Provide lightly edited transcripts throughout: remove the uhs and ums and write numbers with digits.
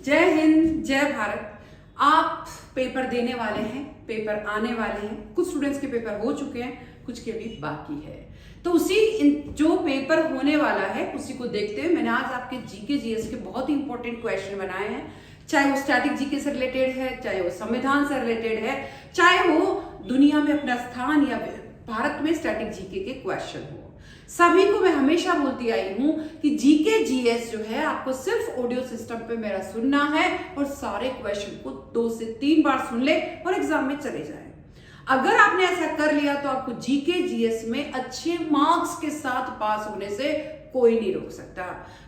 जय हिंद, जय भारत। आप पेपर देने वाले हैं, पेपर आने वाले हैं। कुछ स्टूडेंट्स के पेपर हो चुके हैं, कुछ के भी बाकी है। तो जो पेपर होने वाला है उसी को देखते हुए मैंने आज आपके जीके जीएस के बहुत ही इंपॉर्टेंट क्वेश्चन बनाए हैं। चाहे वो स्टैटिक जीके से रिलेटेड है, चाहे वो संविधान से रिलेटेड है, चाहे वो दुनिया में अपना स्थान या भारत में स्टैटिक जीके के क्वेश्चन हो। सभी को मैं हमेशा बोलती आई हूं कि जीके जीएस जो है आपको सिर्फ ऑडियो सिस्टम पे मेरा सुनना है और सारे क्वेश्चन को 2 से 3 बार सुन ले और एग्जाम में चले जाए। अगर आपने ऐसा कर लिया तो आपको जीके जीएस में अच्छे मार्क्स के साथ पास होने से कोई नहीं रोक सकता।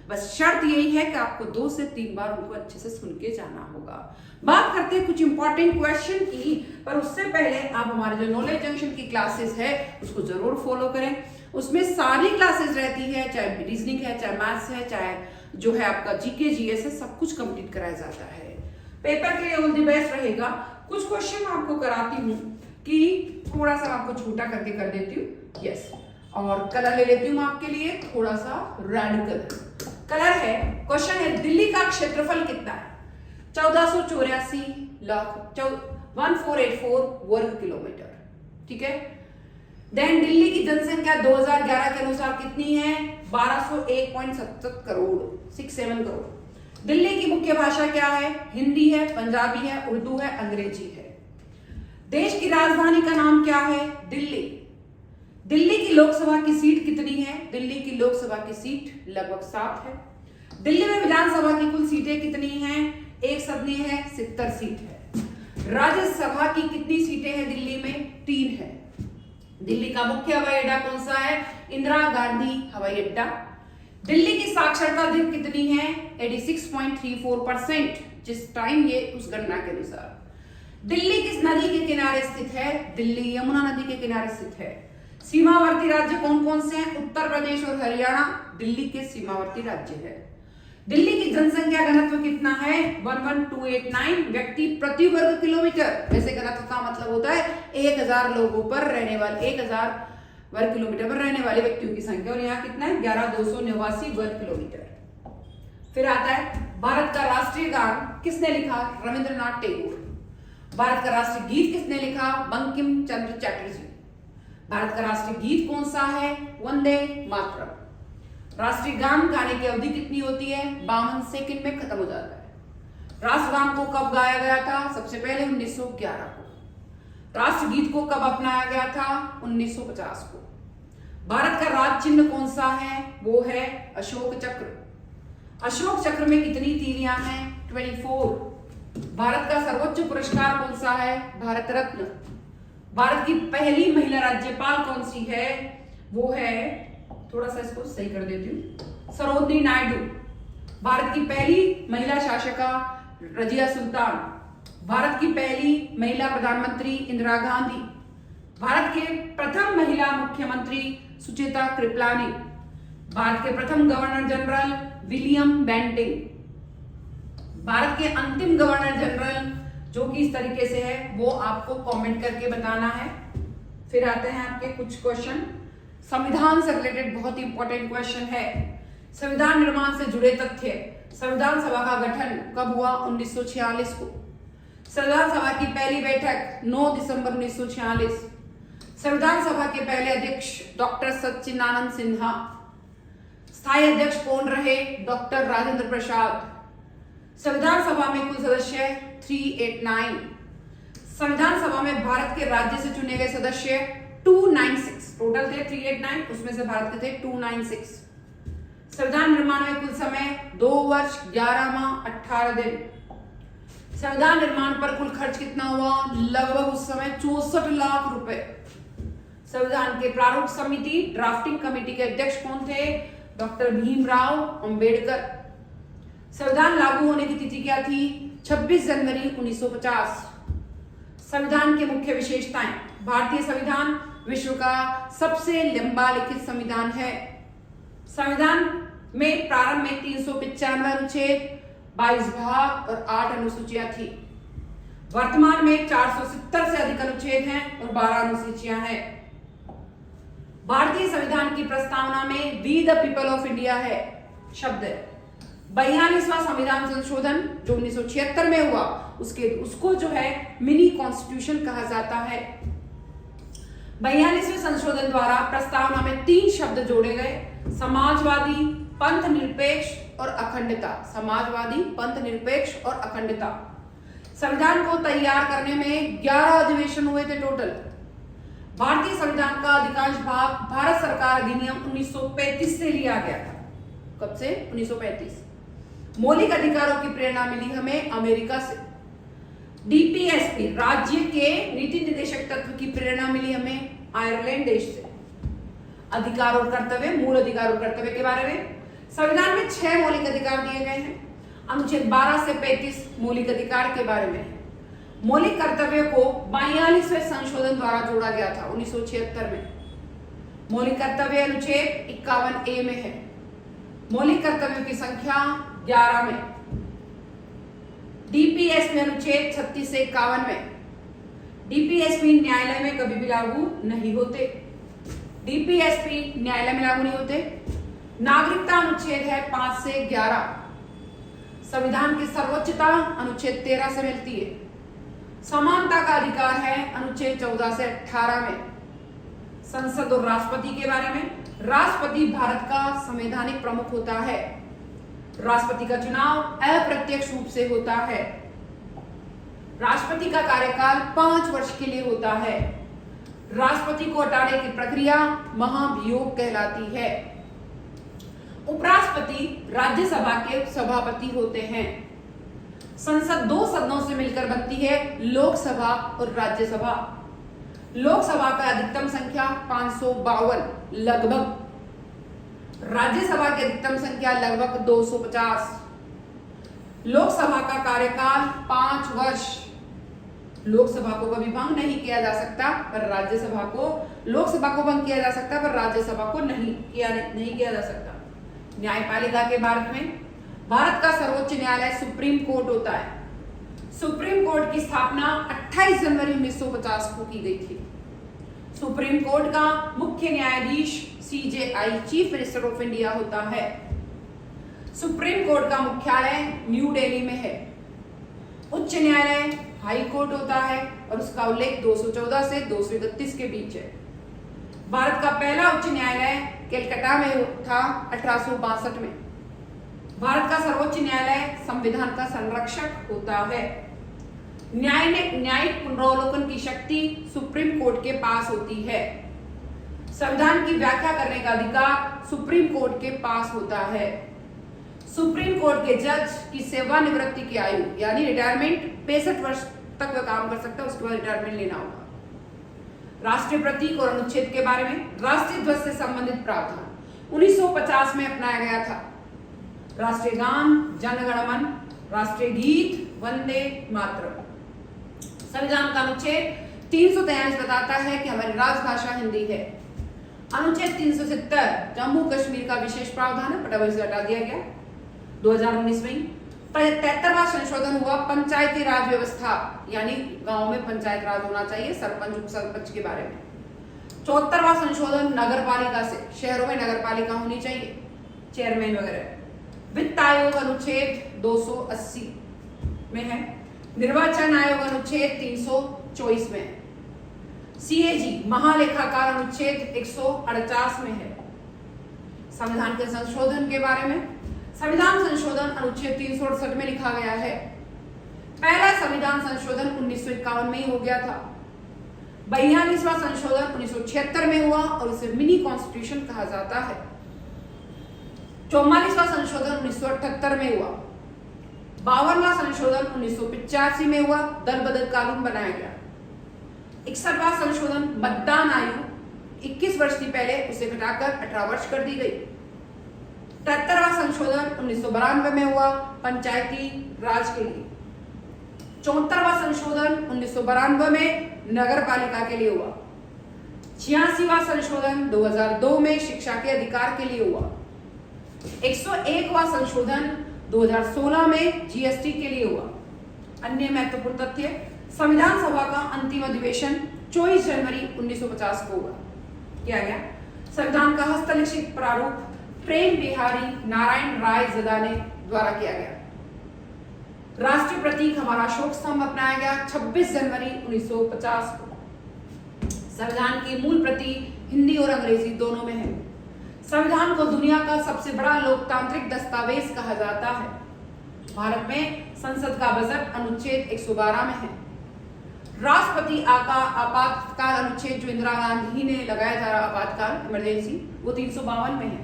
बस शर्त यही है कि आपको 2 से 3 बार उनको अच्छे से सुन के जाना होगा। बात करते हैं कुछ इंपॉर्टेंट क्वेश्चन की, पर उससे पहले आप हमारे जो नॉलेज जंक्शन की क्लासेस है उसको जरूर फॉलो करें। उसमें सारी क्लासेस रहती है, चाहे रीजनिंग है, चाहे मैथ्स है, चाहे जो है आपका जीके जीएस है, सब कुछ कंप्लीट कराया जाता है। पेपर के लिए ऑल द बेस्ट रहेगा। कुछ क्वेश्चन आपको कराती हूँ कि थोड़ा सा आपको छोटा करके कर देती हूँ। यस, और कलर ले लेती हूँ आपके लिए थोड़ा सा रेड कलर है। क्वेश्चन है दिल्ली का क्षेत्रफल कितना है? 1484 लाख 1484 वर्ग किलोमीटर। ठीक है। देन दिल्ली की जनसंख्या 2011 के अनुसार कितनी है? 1201.77 करोड़, 67 करोड़। दिल्ली की मुख्य भाषा क्या है? हिंदी है, पंजाबी है, उर्दू है, अंग्रेजी है। देश की राजधानी का नाम क्या है? दिल्ली। दिल्ली की लोकसभा की सीट कितनी है? दिल्ली की लोकसभा की सीट लगभग 7 है। दिल्ली में विधानसभा की कुल सीटें कितनी हैं? एक सदनीय है, 70 सीट है। राज्यसभा की कितनी सीटें हैं दिल्ली में? 3 है। दिल्ली का मुख्य हवाई अड्डा कौन सा है? इंदिरा गांधी हवाई अड्डा। दिल्ली की साक्षरता दर कितनी है? 86.34%, जिस टाइम ये उस गणना के अनुसार। दिल्ली किस नदी के किनारे स्थित है? दिल्ली यमुना नदी के किनारे स्थित है। सीमावर्ती राज्य कौन कौन से हैं? उत्तर प्रदेश और हरियाणा दिल्ली के सीमावर्ती राज्य है। दिल्ली की जनसंख्या घनत्व कितना है? 11289 व्यक्ति प्रति वर्ग किलोमीटर। वैसे घनत्व का मतलब होता है 1000 लोगों पर रहने वाले, 1000 वर्ग किलोमीटर पर रहने वाले व्यक्तियों की संख्या, और यहाँ कितना है? 11289 वर्ग किलोमीटर। फिर आता है भारत का राष्ट्रीय गान किसने लिखा? रविंद्रनाथ टैगोर। भारत का राष्ट्रीय गीत किसने लिखा? बंकिम चंद्र चटर्जी। भारत का राष्ट्रीय गीत कौन सा है? वंदे मातरम। राष्ट्रीय गान गाने की अवधि कितनी होती है? 52 सेकंड में खत्म हो जाता है। राष्ट्रगान को कब गाया गया था? सबसे पहले 1911 को। राष्ट्रगीत को कब अपनाया गया था? 1950 को। भारत का राज चिन्ह कौन सा है? वो है अशोक चक्र। अशोक चक्र में कितनी तीलियां हैं? 24। भारत का सर्वोच्च पुरस्कार कौन सा है? भारत रत्न। भारत की पहली महिला राज्यपाल कौन सी है? वो है, थोड़ा सा इसको सही कर देती हूँ, सरोजिनी नायडू। भारत की पहली महिला शासका रजिया सुल्तान। भारत की पहली महिला प्रधानमंत्री इंदिरा गांधी। भारत के प्रथम महिला मुख्यमंत्री सुचेता कृपलानी। भारत के प्रथम governor general William Bentinck. Bharat के अंतिम गवर्नर जनरल जो कि इस तरीके से है, वो आपको कमेंट करके बताना है। फिर आते हैं आपके कुछ क्वेश्चन संविधान से रिलेटेड, बहुत ही इंपॉर्टेंट क्वेश्चन है। संविधान निर्माण से जुड़े तथ्य। संविधान सभा का गठन कब हुआ? 1946 को। संविधान सभा की पहली बैठक 9 दिसंबर 1946। संविधान सभा के पहले अध्यक्ष डॉक्टर सच्चिदानंद सिन्हा। स्थायी अध्यक्ष कौन रहे? डॉक्टर राजेंद्र प्रसाद। संविधान सभा में कुल सदस्य 389। संविधान सभा में भारत के राज्य से चुने गए सदस्य 296। टोटल थे 389, उसमें से भारत के थे 296। संविधान निर्माण में कुल समय 2 वर्ष 11 माह 18 दिन। संविधान निर्माण पर कुल खर्च कितना हुआ? लगभग उस समय 64 लाख रुपए। संविधान के प्रारूप समिति ड्राफ्टिंग कमेटी के अध्यक्ष कौन थे? डॉक्टर भीमराव अंबेडकर। संविधान लागू होने की तिथि क्या थी? 26 जनवरी 1950। संविधान की मुख्य विशेषताएं। भारतीय संविधान विश्व का सबसे लंबा लिखित संविधान है। संविधान में प्रारंभ में 395 अनुच्छेद, 22 भाग और 8 अनुसूचियां थी। वर्तमान में 470 से अधिक अनुच्छेद हैं और 12 अनुसूचियां हैं। भारतीय संविधान की प्रस्तावना में we the people of India है शब्द है। 42वां संविधान संशोधन जो 1976 में हुआ, उसको जो है मिनी कॉन्स्टिट्यूशन कहा जाता है। 42वें संशोधन द्वारा प्रस्तावना में 3 शब्द जोड़े गए, समाजवादी, पंथ निरपेक्ष और अखंडता। समाजवादी, पंथ निरपेक्ष और अखंडता। संविधान को तैयार करने में 11 अधिवेशन हुए थे टोटल। भारतीय संविधान का अधिकांश भाग भारत सरकार अधिनियम 1935 से लिया गया था। कब से? 1935। मौलिक अधिकारों की प्रेरणा मिली हमें अमेरिका से। डीपीएसपी राज्य के नीति निर्देशक तत्व की प्रेरणा मिली हमें आयरलैंड देश से। अधिकार और कर्तव्य, मूल अधिकार और कर्तव्य के बारे में संविधान में 6 मौलिक अधिकार दिए गए हैं। अनुच्छेद 12 से 35 मौलिक अधिकार के बारे में है। मौलिक कर्तव्य को 42वें संशोधन द्वारा जोड़ा गया था 1976 में। मौलिक कर्तव्य अनुच्छेद 51A में है। मौलिक कर्तव्यों की संख्या 11 में। डीपीएसपी अनुच्छेद 36 से 51 में। डीपीएसपी न्यायालय में कभी भी लागू नहीं होते। डीपीएसपी न्यायालय में लागू नहीं होते। नागरिकता अनुच्छेद है 5 से 11। संविधान की सर्वोच्चता अनुच्छेद 13 से मिलती है। समानता का अधिकार है अनुच्छेद 14 से 18 में। संसद और राष्ट्रपति के बारे में, राष्ट्रपति भारत का संवैधानिक प्रमुख होता है। राष्ट्रपति का चुनाव अप्रत्यक्ष रूप से होता है। राष्ट्रपति का कार्यकाल 5 वर्ष के लिए होता है। राष्ट्रपति को हटाने की प्रक्रिया महाभियोग कहलाती है। उपराष्ट्रपति राज्यसभा के सभापति होते हैं। संसद 2 सदनों से मिलकर बनती है, लोकसभा और राज्यसभा। लोकसभा का अधिकतम संख्या 552 लगभग। राज्यसभा की अधिकतम संख्या लगभग 250। लोकसभा का कार्यकाल 5 वर्ष। लोकसभा को कभी भंग नहीं किया जा सकता, पर राज्यसभा को, लोकसभा को भंग किया जा सकता पर राज्यसभा को नहीं किया जा सकता। न्यायपालिका के भारत में, भारत का सर्वोच्च न्यायालय सुप्रीम कोर्ट होता है। सुप्रीम कोर्ट की स्थापना 28 जनवरी 1950 को की गई थी। सुप्रीम कोर्ट का मुख्य न्यायाधीश CJI chief minister of India होता है। सुप्रीम कोर्ट का मुख्यालय न्यू दिल्ली में है। उच्च न्यायालय हाई कोर्ट होता है और उसका उल्लेख 214 से 231 के बीच है। भारत का पहला उच्च न्यायालय कलकत्ता में था 1862 में। भारत का सर्वोच्च न्यायालय संविधान का संरक्षक होता है। न्यायिक पुनरावलोकन की शक्ति सुप्रीम कोर्ट के पास होती है। संविधान की व्याख्या करने का अधिकार सुप्रीम कोर्ट के पास होता है। सुप्रीम कोर्ट के जज की सेवानिवृत्ति की आयु यानी रिटायरमेंट 65 वर्ष तक वह काम कर सकता है, उसके बाद रिटायरमेंट लेना होगा। राष्ट्रीय प्रतीक और अनुच्छेद के बारे में, राष्ट्रीय ध्वज से संबंधित प्रावधान 1950 में अपनाया गया था। राष्ट्रीय गान जन गण मन, राष्ट्रीय गीत वंदे मातरम। संविधान का अनुच्छेद 343 बताता है कि हमारी राजभाषा हिंदी है। अनुच्छेद 370 जम्मू कश्मीर का विशेष प्रावधान है, फटाफट से हटा दिया गया 2019 में। 73वां संशोधन हुआ पंचायती राज व्यवस्था, यानी गांव में पंचायत राज होना चाहिए, सरपंच उप सरपंच के बारे में। 74वां संशोधन नगर पालिका से, शहरों में नगर पालिका होनी चाहिए, चेयरमैन वगैरह। वित्त आयोग अनुच्छेद 280 में है। निर्वाचन आयोग अनुच्छेद 324 में है। CAG महालेखाकार अनुच्छेद 148 में है। संविधान के संशोधन के बारे में, संविधान संशोधन अनुच्छेद 368 में लिखा गया है। पहला संविधान संशोधन 1951 में ही हो गया था। 42वां संशोधन 1976 में हुआ और इसे मिनी कॉन्स्टिट्यूशन कहा जाता है। 44वां संशोधन 1978 में हुआ। 52वां संशोधन 1985 में हुआ, दल बदल कानून बनाया गया। 61वां संशोधन मतदान आयु 21 वर्ष थी पहले, उसे घटाकर 18 वर्ष कर दी गई। 73वां संशोधन 1992 में हुआ पंचायती राज के लिए। 74वां संशोधन 1992 में नगर पालिका के लिए हुआ। 86वां संशोधन 2002 में शिक्षा के अधिकार के लिए हुआ। 101वां संशोधन 2016 में GST के लिए हुआ। अन्य महत्वपूर्ण तथ्य, संविधान सभा का अंतिम अधिवेशन 24 जनवरी 1950 को हुआ। किया गया संविधान का हस्तलिखित प्रारूप प्रेम बिहारी नारायण राय जदा ने द्वारा किया गया। राष्ट्रीय प्रतीक हमारा अशोक स्तंभ अपनाया गया 26 जनवरी 1950 को। संविधान की मूल प्रति हिंदी और अंग्रेजी दोनों में है। संविधान को दुनिया का सबसे बड़ा लोकतांत्रिक दस्तावेज कहा जाता है। भारत में संसद का बजट अनुच्छेद 112 में है। राष्ट्रपति आपातकाल अनुच्छेद जो इंदिरा गांधी ने लगाया था, आपातकाल इमरजेंसी, वो 352 में है।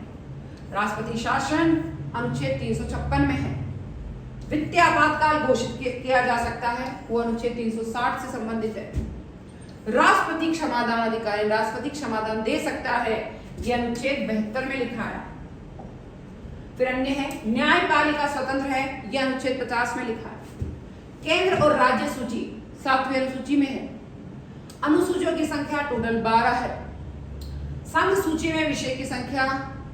राष्ट्रपति शासन अनुच्छेद 356 में है। वित्तीय आपातकाल घोषित किया जा सकता है, वो अनुच्छेद 360 से संबंधित है। राष्ट्रपति क्षमादान अधिकारी, राष्ट्रपति क्षमादान दे सकता है, यह अनुच्छेद 72 में लिखा है। फिर अन्य है न्यायपालिका स्वतंत्र है, यह अनुच्छेद 50 में लिखा है। केंद्र और राज्य सूची 7वीं अनुसूची में है। अनुसूचियों की संख्या टोटल 12 है। संघ सूची में विषय की संख्या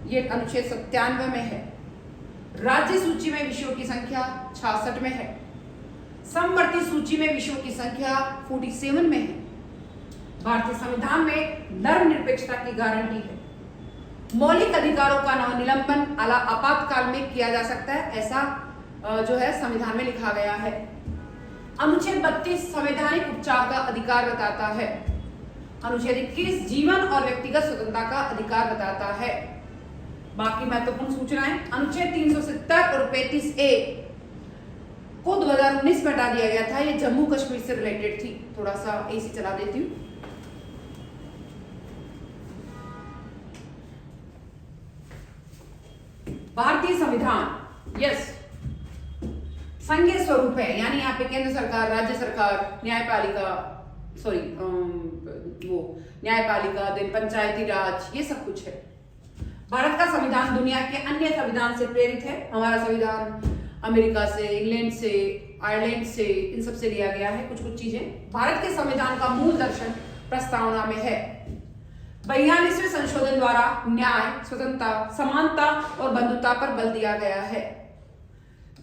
ये अनुच्छेद 97 में है। राज्य सूची में विषयों की संख्या 66 में है। समवर्ती सूची में विषयों की संख्या 47 में है। भारतीय संविधान में धर्मनिरपेक्षता की गारंटी है। मौलिक अधिकारों का निलंबन आपातकाल में किया जा सकता है, ऐसा जो है संविधान में लिखा गया है। अनुच्छेद 32 संवैधानिक उपचार का अधिकार बताता है। अनुच्छेद 21 जीवन और व्यक्तिगत स्वतंत्रता का अधिकार बताता है। बाकी महत्वपूर्ण सूचनाएं, अनुच्छेद 370 और 35A को 2019 में हटा दिया गया था। ये जम्मू कश्मीर से रिलेटेड थी। थोड़ा सा एसी चला देती हूँ। भारतीय संविधान यस संघीय स्वरूप है, यानी यहाँ पे केंद्र सरकार, राज्य सरकार, न्यायपालिका, न्यायपालिका, देन पंचायती राज, ये सब कुछ है। भारत का संविधान दुनिया के अन्य संविधान से प्रेरित है। हमारा संविधान अमेरिका से, इंग्लैंड से, आयरलैंड से, इन सब से लिया गया है। कुछ कुछ चीजें भारत के संविधान का मूल दर्शन प्रस्तावना में है। 42वें संशोधन द्वारा न्याय, स्वतंत्रता, समानता और बंधुता पर बल दिया गया है।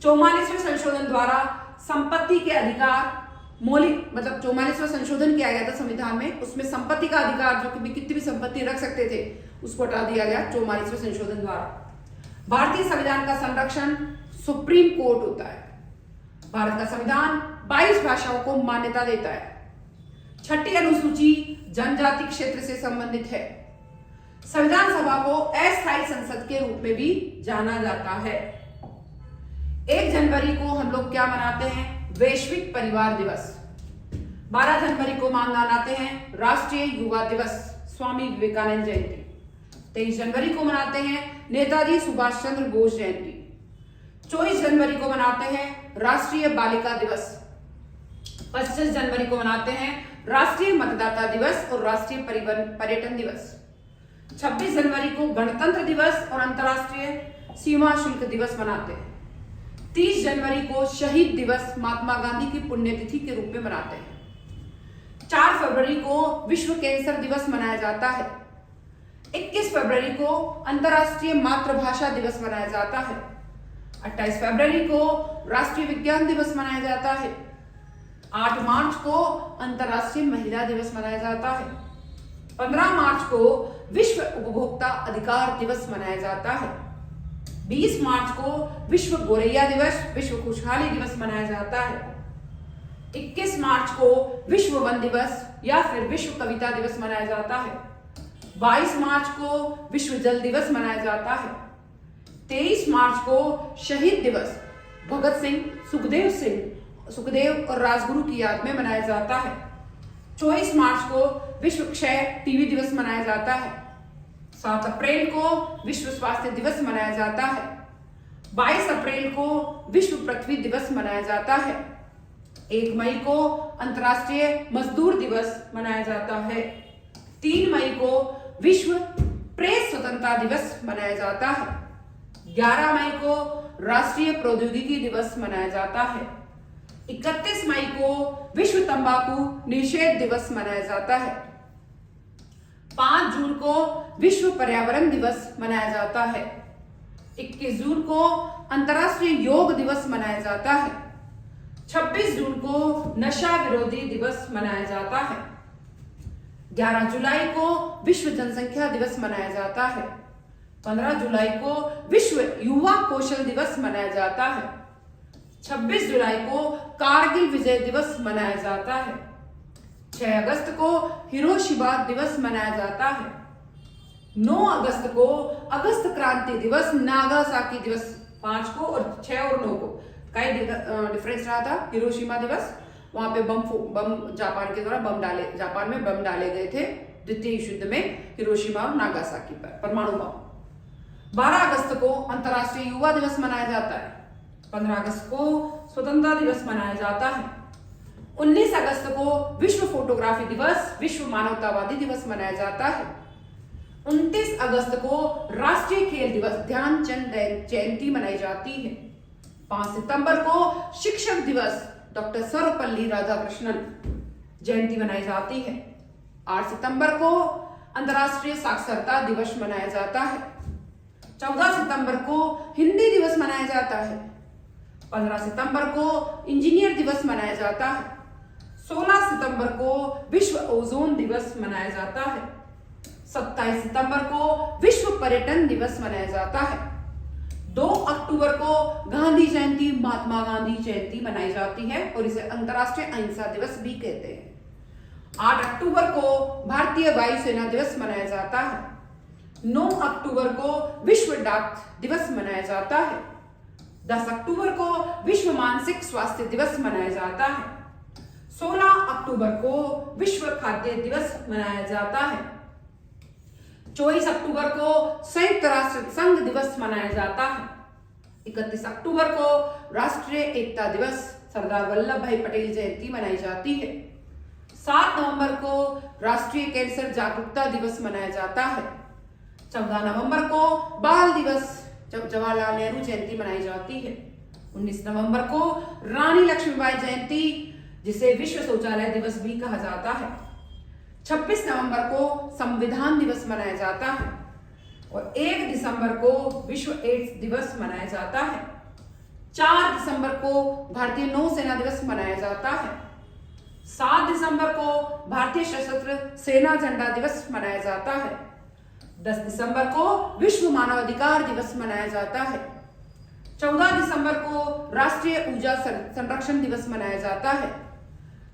44वें संशोधन द्वारा संपत्ति के अधिकार मौलिक, मतलब 44वां संशोधन किया गया था संविधान में, उसमें संपत्ति का अधिकार, जो कि कितनी भी संपत्ति रख सकते थे, उसको हटा दिया गया 44वें संशोधन द्वारा। भारतीय संविधान का संरक्षण सुप्रीम कोर्ट होता है। भारत का संविधान 22 भाषाओं को मान्यता देता है। 6ठी अनुसूची जनजाति क्षेत्र से संबंधित है। संविधान सभा को अस्थायी संसद के रूप में भी जाना जाता है। 1 जनवरी को हम लोग क्या मनाते हैं? वैश्विक परिवार दिवस। 12 जनवरी को मनाते हैं राष्ट्रीय युवा दिवस, स्वामी विवेकानंद जयंती। 23 जनवरी को मनाते हैं नेताजी सुभाष चंद्र बोस जयंती। 24 जनवरी को मनाते हैं राष्ट्रीय बालिका दिवस। 25 जनवरी को मनाते हैं राष्ट्रीय मतदाता दिवस और राष्ट्रीय पर्यटन दिवस। 26 जनवरी को गणतंत्र दिवस और अंतर्राष्ट्रीय सीमा शुल्क दिवस मनाते हैं। 30 जनवरी को शहीद दिवस महात्मा गांधी की पुण्यतिथि के रूप में मनाते हैं। 4 फरवरी को विश्व कैंसर दिवस मनाया जाता है। 21 फरवरी को अंतर्राष्ट्रीय मातृभाषा दिवस मनाया जाता है। 28 फरवरी को राष्ट्रीय विज्ञान दिवस मनाया जाता है। 8 मार्च को अंतर्राष्ट्रीय महिला दिवस मनाया जाता है। 15 मार्च को विश्व उपभोक्ता अधिकार दिवस मनाया जाता है। 20 मार्च को विश्व गोरैया दिवस, विश्व खुशहाली दिवस मनाया जाता है। 21 मार्च को विश्व वन दिवस या फिर विश्व कविता दिवस मनाया जाता है। 22 मार्च को विश्व जल दिवस मनाया जाता है। 23 मार्च को शहीद दिवस भगत सिंह, सुखदेव और राजगुरु की याद में मनाया जाता है। 24 मार्च को विश्व क्षय टीबी दिवस मनाया जाता है। 7 अप्रैल को विश्व स्वास्थ्य दिवस मनाया जाता है। 22 अप्रैल को विश्व पृथ्वी दिवस मनाया जाता है। 1 मई को अंतर्राष्ट्रीय मजदूर दिवस मनाया जाता है। 3 मई को विश्व प्रेस स्वतंत्रता दिवस मनाया जाता है। 11 मई को राष्ट्रीय प्रौद्योगिकी दिवस मनाया जाता है। 31 मई को विश्व तंबाकू निषेध दिवस मनाया जाता है। 5 जून को विश्व पर्यावरण दिवस मनाया जाता है। 21 जून को अंतर्राष्ट्रीय योग दिवस मनाया जाता है। 26 जून को नशा विरोधी दिवस मनाया जाता है। 11 जुलाई को विश्व जनसंख्या दिवस मनाया जाता है। 15 जुलाई को विश्व युवा कौशल दिवस मनाया जाता है। 26 जुलाई को कारगिल विजय दिवस मनाया जाता है। 6 अगस्त को हिरोशिमा दिवस मनाया जाता है। 9 अगस्त को अगस्त क्रांति दिवस, नागासाकी दिवस 5 को, और 6 और 9 को कई डिफरेंस रहा था। हिरोशिमा दिवस, वहां पे बम जापान के द्वारा जापान में बम डाले गए थे द्वितीय विश्व युद्ध में, हिरोशिमा और नागासाकी पर परमाणु बम। 12 अगस्त को अंतर्राष्ट्रीय युवा दिवस मनाया जाता है। 15 अगस्त को स्वतंत्रता दिवस मनाया जाता है। 19 अगस्त को विश्व फोटोग्राफी दिवस, विश्व मानवतावादी दिवस मनाया जाता है। 29 अगस्त को राष्ट्रीय खेल दिवस, ध्यानचंद जयंती मनाई जाती है। 5 सितंबर को शिक्षक दिवस, डॉक्टर सर्वपल्ली राधाकृष्णन जयंती मनाई जाती है। 8 सितंबर को अंतर्राष्ट्रीय साक्षरता दिवस मनाया जाता है। 14 सितंबर को हिंदी दिवस मनाया जाता है। 15 सितंबर को इंजीनियर दिवस मनाया जाता है। 16 सितंबर को विश्व ओजोन दिवस मनाया जाता है। 27 सितंबर को विश्व पर्यटन दिवस मनाया जाता है। 2 अक्टूबर को गांधी जयंती, महात्मा गांधी जयंती मनाई जाती है और इसे अंतर्राष्ट्रीय अहिंसा दिवस भी कहते हैं। 8 अक्टूबर को भारतीय वायुसेना दिवस मनाया जाता है। 9 अक्टूबर को विश्व डाक दिवस मनाया जाता है। 10 अक्टूबर को विश्व मानसिक स्वास्थ्य दिवस मनाया जाता है। 16 अक्टूबर को विश्व खाद्य दिवस मनाया जाता है। 24 अक्टूबर को संयुक्त राष्ट्र संघ दिवस मनाया जाता है। 31 अक्टूबर को राष्ट्रीय एकता दिवस, सरदार वल्लभ भाई पटेल जयंती मनाई जाती है। 7 नवंबर को राष्ट्रीय कैंसर जागरूकता दिवस मनाया जाता है। 14 नवंबर को बाल दिवस, जवाहरलाल नेहरू जयंती मनाई जाती है। 19 नवंबर को रानी लक्ष्मीबाई जयंती, जिसे विश्व शौचालय दिवस भी कहा जाता है। 26 नवंबर को संविधान दिवस मनाया जाता है और 1 दिसंबर को विश्व एड्स दिवस मनाया जाता है। 4 दिसंबर को भारतीय नौसेना दिवस मनाया जाता है। 7 दिसंबर को भारतीय सशस्त्र सेना झंडा दिवस मनाया जाता है। 10 दिसंबर को विश्व मानवाधिकार दिवस मनाया जाता है। 14 दिसंबर को राष्ट्रीय ऊर्जा संरक्षण दिवस मनाया जाता है।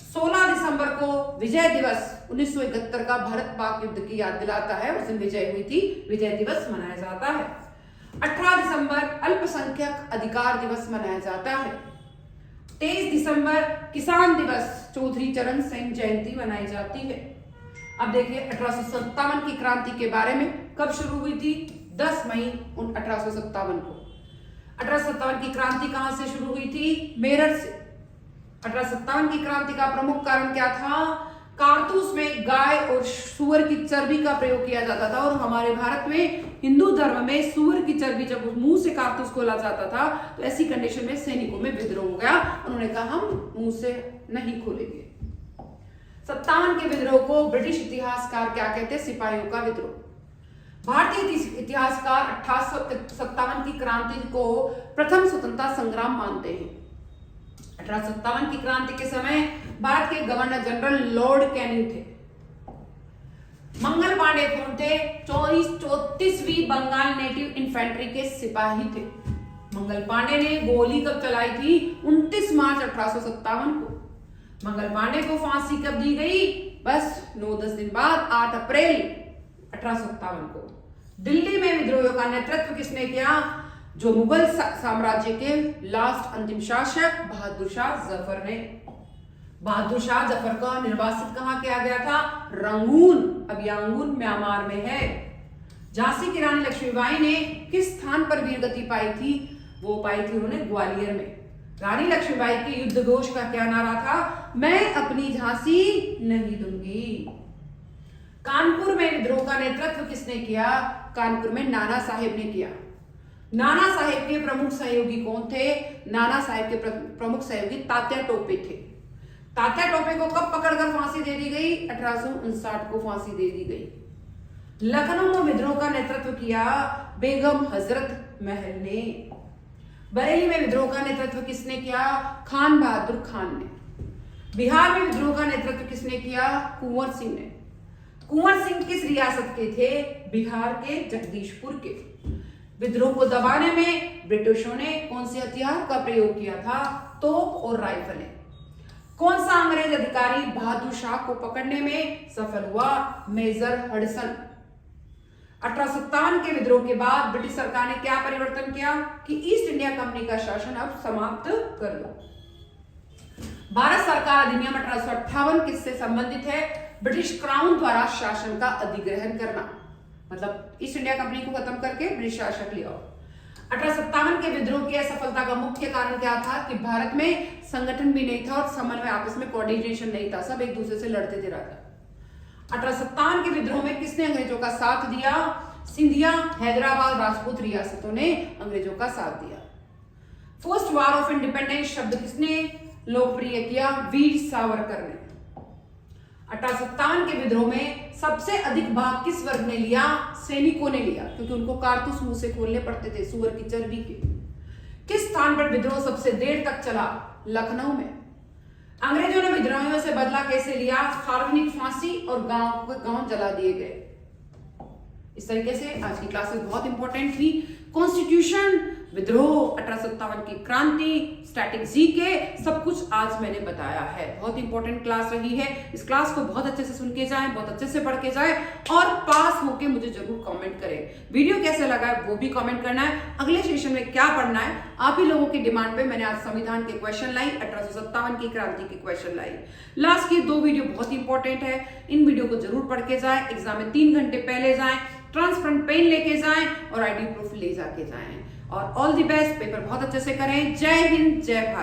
16 दिसंबर को विजय दिवस, 1971 का भारत पाक युद्ध की याद दिलाता है, उस दिन विजय हुई थी, विजय दिवस मनाया जाता है। 18 दिसंबर अल्पसंख्यक अधिकार दिवस मनाया जाता है। 23 दिसंबर किसान दिवस, चौधरी चरण सिंह जयंती मनाई जाती है। अब देखिए 1857 की क्रांति के बारे में, कब शुरू हुई थी? 10 मई 1857 को। 1857 की क्रांति कहां से शुरू हुई थी? मेरठ से। 1857 की क्रांति का प्रमुख कारण क्या था? कारतूस में गाय और सूअर की चर्बी का प्रयोग किया जाता था और हमारे भारत में हिंदू धर्म में सूअर की चर्बी जब मुंह से कारतूस खोला जाता था तो ऐसी कंडीशन में सैनिकों में विद्रोह हो गया। उन्होंने कहा हम मुंह से नहीं खोलेंगे। 57 के विद्रोह को ब्रिटिश इतिहासकार क्या कहते हैं? सिपाहियों का विद्रोह। भारतीय इतिहासकार 1857 की क्रांति को प्रथम स्वतंत्रता संग्राम मानते हैं। 1857 की क्रांति के समय भारत के गवर्नर जनरल लॉर्ड कैनिंग थे। मंगल पांडे कौन थे? 34वीं बंगाल नेटिव इन्फेंट्री के सिपाही थे। मंगल पांडे ने गोली कब चलाई थी? 29 मार्च 1857 को। मंगल पांडे को फांसी कब दी गई? बस 9-10 दिन बाद 8 अप्रैल 1857 को। दिल्ली में विद्रोहियों का नेतृत्व किसने किया? जो मुगल साम्राज्य के लास्ट अंतिम शासक बहादुर शाह जफर ने। बहादुर शाह जफर का निर्वासित कहां किया गया था? रंगून। अब यांगून म्यांमार में है। झांसी की रानी लक्ष्मीबाई ने किस स्थान पर वीरगति पाई थी? वो पाई थी उन्होंने ग्वालियर में। रानी लक्ष्मीबाई के युद्ध घोष का क्या नारा था? मैं अपनी झांसी नहीं दूंगी। कानपुर में विद्रोह का नेतृत्व किसने किया? कानपुर में नाना साहेब ने किया। नाना साहेब के प्रमुख सहयोगी कौन थे? नाना साहेब के प्रमुख सहयोगी तात्या टोपे थे। तात्या टोपे को कब पकड़कर फांसी दे दी गई? 1859 को फांसी दे दी गई। लखनऊ में विद्रोह का नेतृत्व किया बेगम हजरत महल ने। बरेली में विद्रोह का नेतृत्व किसने किया? खान बहादुर खान ने। बिहार में विद्रोह का नेतृत्व किसने किया? कुंवर सिंह ने। कुंवर सिंह किस रियासत के थे? बिहार के जगदीशपुर के। विद्रोह को दबाने में ब्रिटिशों ने कौन से हथियार का प्रयोग किया था? तोप और राइफलें। कौन सा अंग्रेज अधिकारी बहादुर शाह को पकड़ने में सफल हुआ? Major Hudson. 1857 के विद्रोह के बाद ब्रिटिश सरकार ने क्या परिवर्तन किया कि ईस्ट इंडिया कंपनी का शासन अब समाप्त कर दो। भारत सरकार अधिनियम 1858 किससे संबंधित है? ब्रिटिश क्राउन द्वारा शासन का अधिग्रहण करना, मतलब ईस्ट इंडिया कंपनी को खत्म करके ब्रिटिश शासक ले आओ। 1857 के विद्रोह की असफलता का मुख्य कारण क्या था? कि भारत में संगठन भी नहीं था और समन्वय, आपस में कोऑर्डिनेशन नहीं था, सब एक दूसरे से लड़ते थे राजा। 1857 के विद्रोह में किसने अंग्रेजों का साथ दिया? सिंधिया, हैदराबाद, राजपूत रियासतों ने अंग्रेजों का साथ दिया। फर्स्ट वॉर ऑफ इंडिपेंडेंस शब्द किसने लोकप्रिय किया? वीर सावरकर ने। 1857 के विद्रोह में सबसे अधिक भाग किस वर्ग ने लिया? सैनिकों ने लिया, क्योंकि उनको कारतूस मुंह से खोलने पड़ते थे सुअर की चर्बी के। किस स्थान पर विद्रोह सबसे देर तक चला? लखनऊ में। अंग्रेजों ने विद्रोहियों से बदला कैसे लिया? सार्वजनिक फांसी और गांव जला दिए गए। इस तरीके से आज की क्लासेस बहुत इंपॉर्टेंट थी। कॉन्स्टिट्यूशन, विद्रोह, 1857 की क्रांति, स्टैटिक जीके, सब कुछ आज मैंने बताया है। बहुत इंपॉर्टेंट क्लास रही है। इस क्लास को बहुत अच्छे से सुन के जाएं, बहुत अच्छे से पढ़ के जाएं और पास होके मुझे जरूर कमेंट करें। वीडियो कैसे लगा है वो भी कमेंट करना है। अगले सेशन में क्या पढ़ना है, आप ही लोगों की डिमांड पे मैंने आज संविधान के क्वेश्चन लाई, 1857 की क्रांति के क्वेश्चन लाई। लास्ट की 2 वीडियो बहुत इंपॉर्टेंट है, इन वीडियो को जरूर पढ़ के जाए। एग्जाम में 3 घंटे पहले जाएं, ट्रांसपेरेंट पेन लेके जाएं और आईडी प्रूफ ले जाके जाएं। और ऑल द बेस्ट, पेपर बहुत अच्छे से करें। जय हिंद, जय भारत।